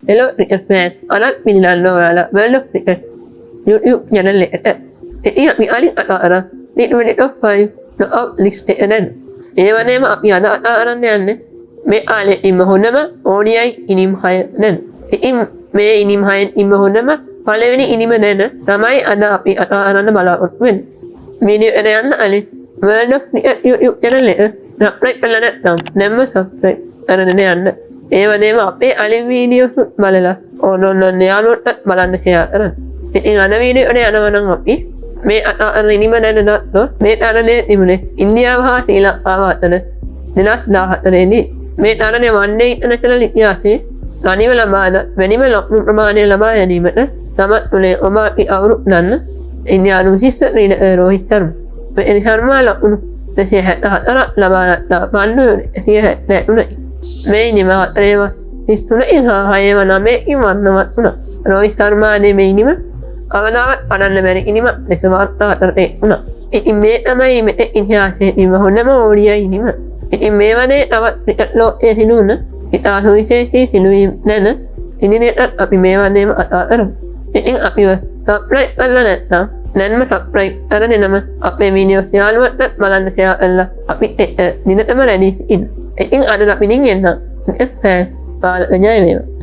Hello cricket fan, anak pinilano wala, well cricket. YouTube channel letter. Ini api alih ada ni minute of 5 the up list enen. Ewane ma api ada aranne me ale imahonama ODI inim hay nen. Iim me inim hay imahonama පළවෙනි ඉනිම නැන තමයි අද අපි අරන්න බලාපොරොත්තු වෙන්නේ. Video එක යන්න අනේ World of Cricket YouTube channel එක subscribe කරලා නැත්නම් නැම්ම subscribe කරගෙන යන්න. ඒ වගේම අපේ අලින් වීඩියෝස් බලලා ඕනෝන් යාළුවන්ට බලන්න share කරන්න. ඉතින් අද වීඩියෝ එකට යනවා නම් අපි මේ අර ඉනිම නැන දත්තෝ මේ තරණේ තිබුණේ ඉන්දියාව හා ශ්‍රී ලංකාව අතර 2014 දී මේ තරණේ one day international ඉතිහාසයේ තනිව ලබාද වැඩිම ලකුණු ප්‍රමාණය ලබා ගැනීමට තමත් උනේ ඔබ අවුරු ගන්න ඉන්දියානු විශිෂ්ට ක්‍රීඩක රෝහිත් ශර්මා. මේ ශර්මා ලකුණු 274 ලබා පන්නු 173යි. මේ නිම හතරේම 33 හා 6 වන මේකින් වර්ණවත් වුණා. රෝහිත් ශර්මාගේ මේ නිම අවදාවත් පනන්න බැරි ඉනිම ලෙස වාර්තා අතරේ වුණා. ඉතින් මේ තමයි මෙතෙක් ඉතිහාසයේ තිබෙන හොඳම ODI නිම. ඉතින් මේ වනේ තවත් ක්‍රිකට් ලෝකයේ සිදුවන ඉතා සුවිශේෂී සිදුවීම් දැන ඉදිරියටත් අපි මේ වගේම කතා කරමු. ඉතින් අපිව සබ්ස්ක්‍රයිබ් කරලා නැත්නම් දැන්ම සබ්ස්ක්‍රයිබ් කරගෙනම අපේ වීඩියෝස් යාළුවන්ට බලන්න share කරලා අපි දිනටම රැඩි ඉන්න. ඉතින් අද අපි නින් එන්න. ෆෑන් පාලක ජය වේවා.